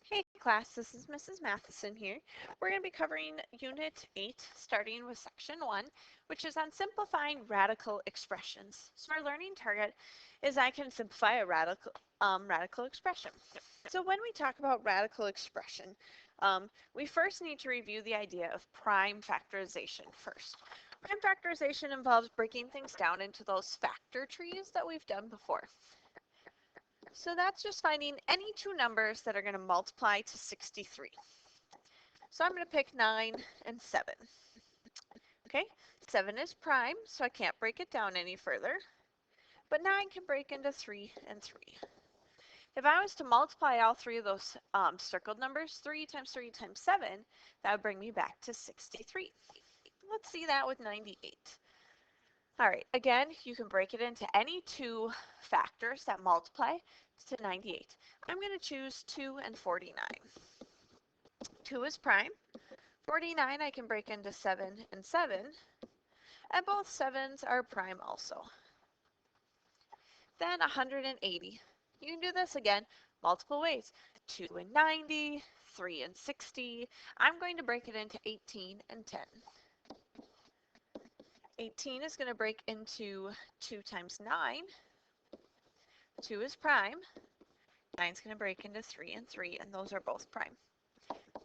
Hey class, this is Mrs. Matheson here. We're going to be covering Unit 8, starting with Section 1, which is on simplifying radical expressions. So our learning target is I can simplify a radical expression. So when we talk about radical expression, we first need to review the idea of prime factorization first. Prime factorization involves breaking things down into those factor trees that we've done before. So that's just finding any two numbers that are going to multiply to 63. So I'm going to pick 9 and 7. Okay, 7 is prime, so I can't break it down any further. But 9 can break into 3 and 3. If I was to multiply all three of those circled numbers, 3 times 3 times 7, that would bring me back to 63. Let's see that with 98. All right, again, you can break it into any two factors that multiply to 98. I'm going to choose 2 and 49. 2 is prime. 49 I can break into 7 and 7, and both 7s are prime also. Then 180. You can do this again multiple ways. 2 and 90, 3 and 60. I'm going to break it into 18 and 10. 18 is going to break into 2 times 9. 2 is prime. 9 is going to break into 3 and 3, and those are both prime.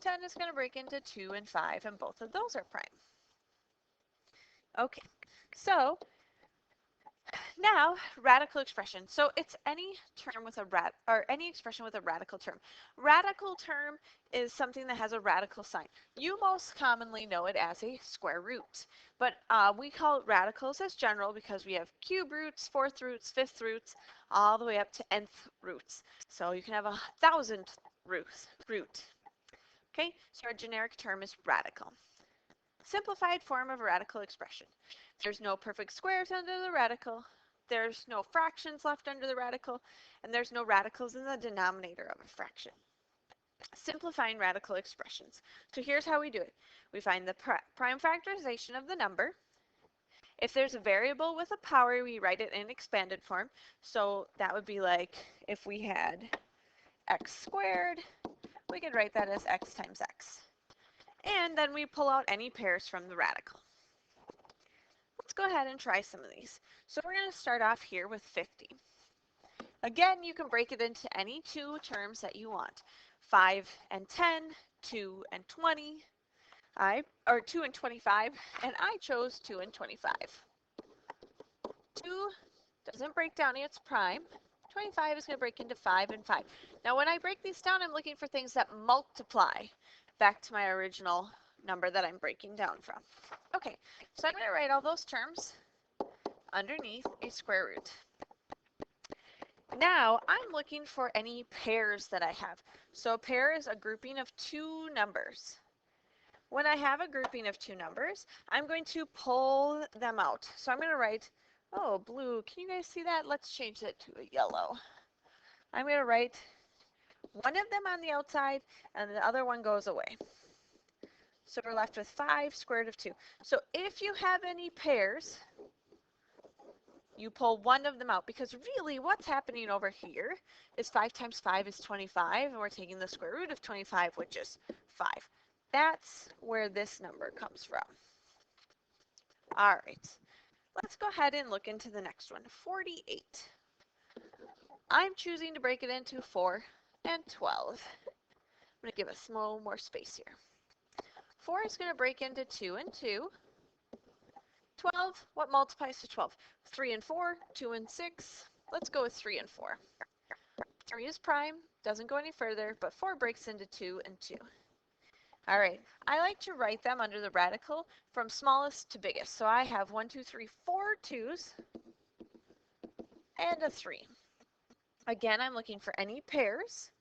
10 is going to break into 2 and 5, and both of those are prime. Okay, so now radical expression. So it's any term with a any expression with a radical term. Radical term is something that has a radical sign. You most commonly know it as a square root, but we call it radicals as general because we have cube roots, fourth roots, fifth roots, all the way up to nth roots. So you can have 1,000th root. Okay, so our generic term is radical. Simplified form of a radical expression. There's no perfect squares under the radical, there's no fractions left under the radical, and there's no radicals in the denominator of a fraction. Simplifying radical expressions. So here's how we do it. We find the prime factorization of the number. If there's a variable with a power, we write it in expanded form. So that would be like if we had x squared, we could write that as x times x. And then we pull out any pairs from the radical. Let's go ahead and try some of these. So we're going to start off here with 50. Again, you can break it into any two terms that you want. 5 and 10, 2 and 20, or 2 and 25, and I chose 2 and 25. 2 doesn't break down its prime. 25 is going to break into 5 and 5. Now when I break these down, I'm looking for things that multiply back to my original number that I'm breaking down from. Okay, so I'm going to write all those terms underneath a square root. Now I'm looking for any pairs that I have. So a pair is a grouping of two numbers. When I have a grouping of two numbers, I'm going to pull them out. So I'm going to write, oh, blue, can you guys see that? Let's change it to a yellow. I'm going to write one of them on the outside, and the other one goes away. So we're left with 5 square root of 2. So if you have any pairs, you pull one of them out, because really what's happening over here is 5 times 5 is 25, and we're taking the square root of 25, which is 5. That's where this number comes from. All right, let's go ahead and look into the next one, 48. I'm choosing to break it into 4 and 12. I'm going to give us a little more space here. 4 is going to break into 2 and 2. 12, what multiplies to 12? 3 and 4, 2 and 6. Let's go with 3 and 4. 3 is prime, doesn't go any further, but 4 breaks into 2 and 2. All right, I like to write them under the radical from smallest to biggest. So I have 1, 2, 3, 4 2's and a 3. Again, I'm looking for any pairs.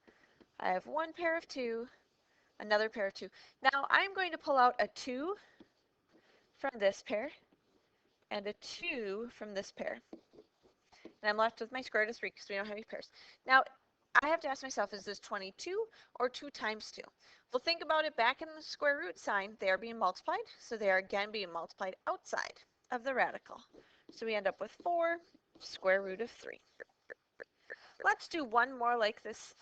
I have one pair of 2, another pair of 2. Now I'm going to pull out a 2 from this pair and a 2 from this pair. And I'm left with my square root of 3 because we don't have any pairs. Now, I have to ask myself, is this 22 or 2 times 2? Well, think about it back in the square root sign. They are being multiplied, so they are again being multiplied outside of the radical. So we end up with 4 square root of 3. Let's do one more like this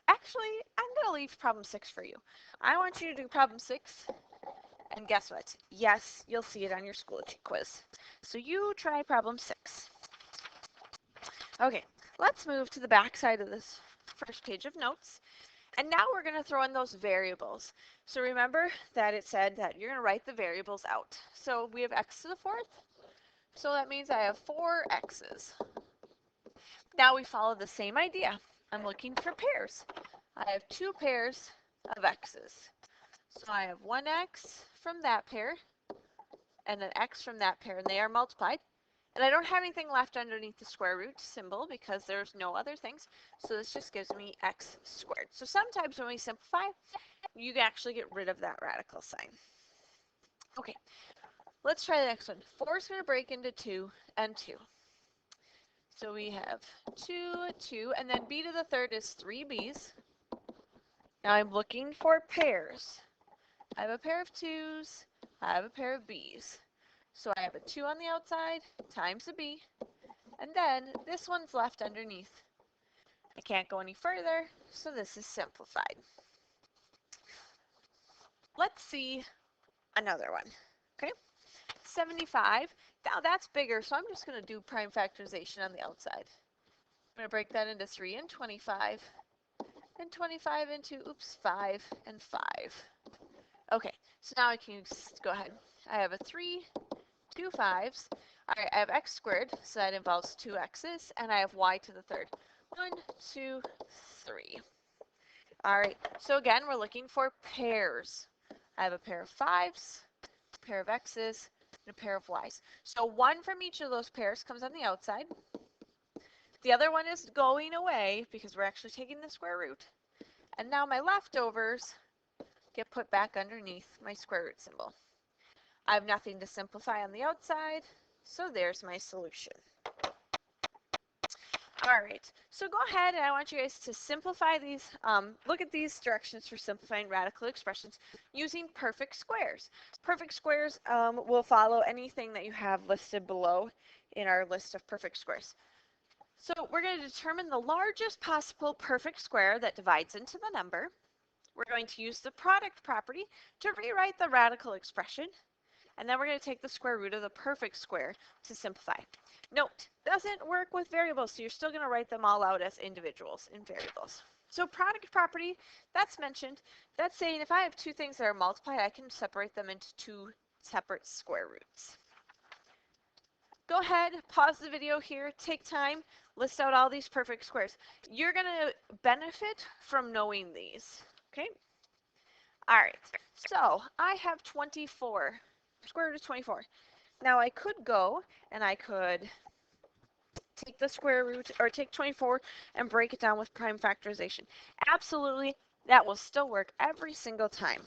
Actually, I'm going to leave problem 6 for you. I want you to do problem 6, and guess what? Yes, you'll see it on your Schoology quiz. So you try problem 6. Okay, let's move to the back side of this first page of notes. And now we're going to throw in those variables. So remember that it said that you're going to write the variables out. So we have x to the 4th. So that means I have 4 x's. Now we follow the same idea. I'm looking for pairs. I have 2 pairs of x's. So I have 1x from that pair and an x from that pair, and they are multiplied. And I don't have anything left underneath the square root symbol because there's no other things. So this just gives me x squared. So sometimes when we simplify, you can actually get rid of that radical sign. Okay, let's try the next one. 4 is going to break into 2 and 2. So we have 2, 2, and then b to the 3rd is 3 b's. Now I'm looking for pairs. I have a pair of 2's, I have a pair of b's. So I have a 2 on the outside times a b, and then this one's left underneath. I can't go any further, so this is simplified. Let's see another one. Okay, 75. Now that's bigger, so I'm just going to do prime factorization on the outside. I'm going to break that into 3 and 25, and 25 into, 5 and 5. Okay, so now I can go ahead. I have a 3, 2 5's. All right, I have x squared, so that involves 2 x's, and I have y to the 3rd. 1, 2, 3. All right, so again, we're looking for pairs. I have a pair of 5's, a pair of x's, and a pair of y's. So 1 from each of those pairs comes on the outside. The other one is going away because we're actually taking the square root. And now my leftovers get put back underneath my square root symbol. I have nothing to simplify on the outside, so there's my solution. All right, so go ahead and I want you guys to simplify these, look at these directions for simplifying radical expressions using perfect squares. Perfect squares will follow anything that you have listed below in our list of perfect squares. So we're going to determine the largest possible perfect square that divides into the number. We're going to use the product property to rewrite the radical expression. And then we're going to take the square root of the perfect square to simplify. Note, doesn't work with variables, so you're still going to write them all out as individuals in variables. So product property, that's mentioned. That's saying if I have 2 things that are multiplied, I can separate them into 2 separate square roots. Go ahead, pause the video here, take time, list out all these perfect squares. You're going to benefit from knowing these, okay? All right, so I have 24. Square root of 24. Now I could go and I could take the square root or take 24 and break it down with prime factorization. Absolutely, that will still work every single time.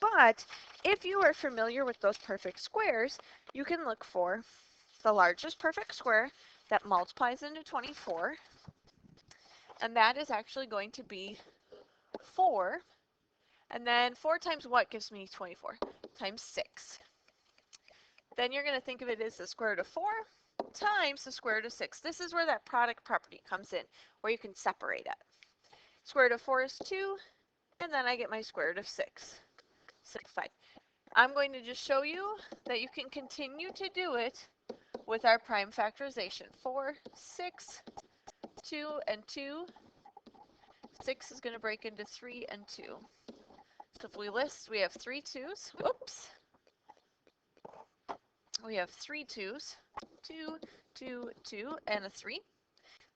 But if you are familiar with those perfect squares, you can look for the largest perfect square that multiplies into 24. And that is actually going to be 4. And then 4 times what gives me 24? Times 6. Then you're going to think of it as the square root of 4 times the square root of 6. This is where that product property comes in, where you can separate it. Square root of 4 is 2, and then I get my square root of 6. Simplified. I'm going to just show you that you can continue to do it with our prime factorization. 4, 6, 2, and 2. 6 is going to break into 3 and 2. So if we list, we have 3 2's. Whoops. We have 3 2's. 2, 2, 2, and a 3.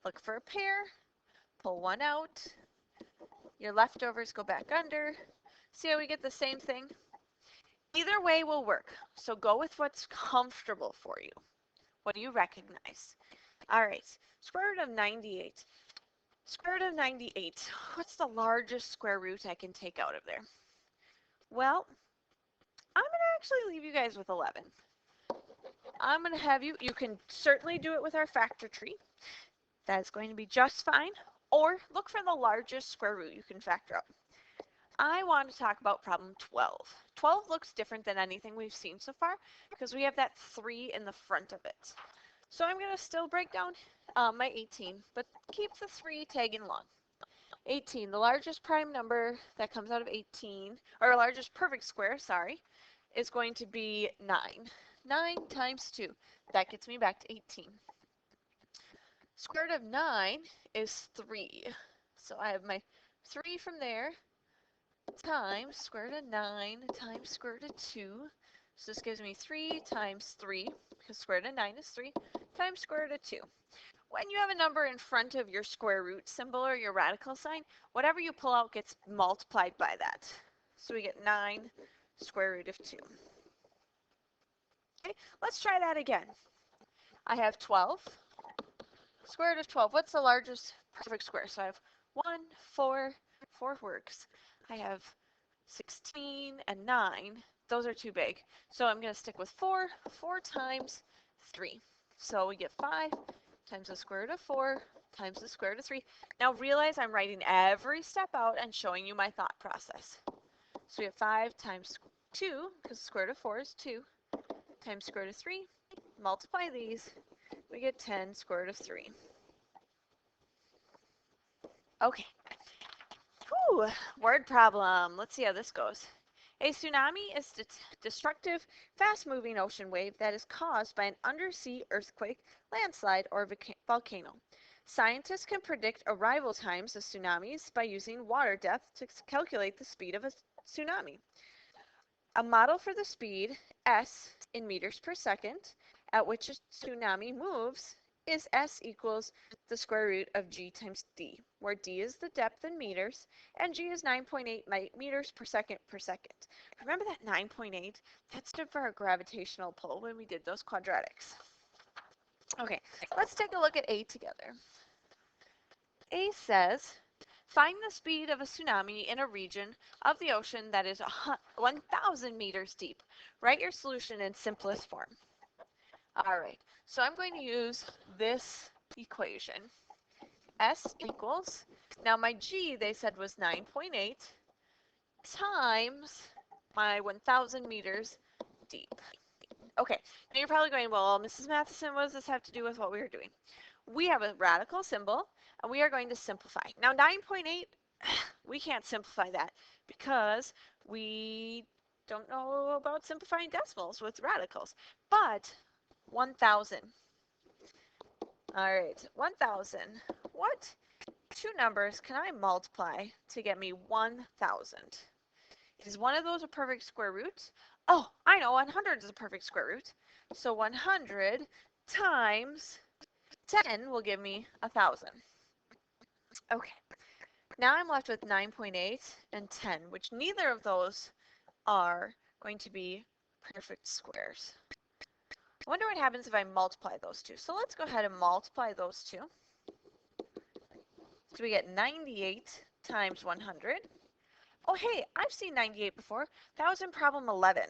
Look for a pair. Pull one out. Your leftovers go back under. See how we get the same thing? Either way will work. So go with what's comfortable for you. What do you recognize? All right, square root of 98. Square root of 98. What's the largest square root I can take out of there? Well, I'm going to actually leave you guys with 11. I'm going to have you can certainly do it with our factor tree. That's going to be just fine. Or look for the largest square root you can factor out. I want to talk about problem 12. 12 looks different than anything we've seen so far because we have that 3 in the front of it. So I'm going to still break down my 18, but keep the 3 tagging along. 18, the largest prime number that comes out of 18, or largest perfect square, sorry, is going to be 9. 9 times 2, that gets me back to 18. Square root of 9 is 3. So I have my 3 from there times square root of 9 times square root of 2. So this gives me 3 times 3, because square root of 9 is 3, times square root of 2. When you have a number in front of your square root symbol or your radical sign, whatever you pull out gets multiplied by that. So we get 9 square root of 2. Okay, let's try that again. I have 12. Square root of 12. What's the largest perfect square? So I have 1, 4, 4 works. I have 16 and 9. Those are too big. So I'm going to stick with 4. 4 times 3. So we get 5 times the square root of 4 times the square root of 3. Now realize I'm writing every step out and showing you my thought process. So we have 5 times 2, because the square root of 4 is 2, times square root of 3. Multiply these. We get 10 square root of 3. Okay. Whew, word problem. Let's see how this goes. A tsunami is a destructive, fast-moving ocean wave that is caused by an undersea earthquake, landslide, or volcano. Scientists can predict arrival times of tsunamis by using water depth to calculate the speed of a tsunami. A model for the speed, s in meters per second, at which a tsunami moves is s equals the square root of g times d, where d is the depth in meters and g is 9.8 meters per second per second. Remember that 9.8? That stood for our gravitational pull when we did those quadratics. Okay, let's take a look at A together. A says, find the speed of a tsunami in a region of the ocean that is 1,000 meters deep. Write your solution in simplest form. All right, so I'm going to use this equation. S equals, now my G they said was 9.8 times my 1,000 meters deep. Okay, now you're probably going, well, Mrs. Matheson, what does this have to do with what we were doing? We have a radical symbol, and we are going to simplify. Now 9.8, we can't simplify that because we don't know about simplifying decimals with radicals. But 1,000. All right, 1,000. What two numbers can I multiply to get me 1,000? Is one of those a perfect square root? Oh, I know, 100 is a perfect square root. So 100 times 10 will give me 1,000. Okay, now I'm left with 9.8 and 10, which neither of those are going to be perfect squares. I wonder what happens if I multiply those two. So let's go ahead and multiply those two. So we get 98 times 100. Oh, hey, I've seen 98 before. That was in problem 11.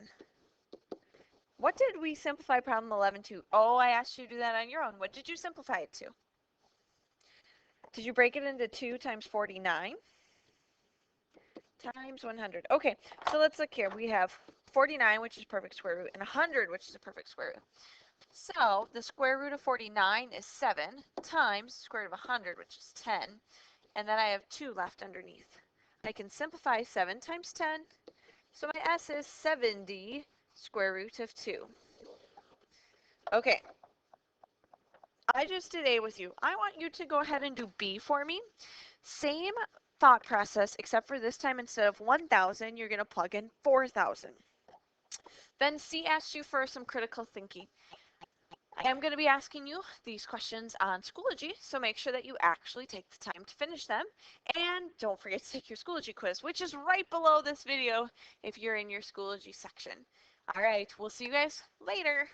What did we simplify problem 11 to? Oh, I asked you to do that on your own. What did you simplify it to? Did you break it into 2 times 49 times 100? Okay, so let's look here. We have 49, which is perfect square root, and 100, which is a perfect square root. So the square root of 49 is 7 times the square root of 100, which is 10. And then I have 2 left underneath. I can simplify 7 times 10. So my S is 70 square root of 2. Okay. I just did A with you. I want you to go ahead and do B for me. Same thought process, except for this time instead of 1,000, you're going to plug in 4,000. Then C asked you for some critical thinking. I am going to be asking you these questions on Schoology, so make sure that you actually take the time to finish them. And don't forget to take your Schoology quiz, which is right below this video if you're in your Schoology section. All right, we'll see you guys later.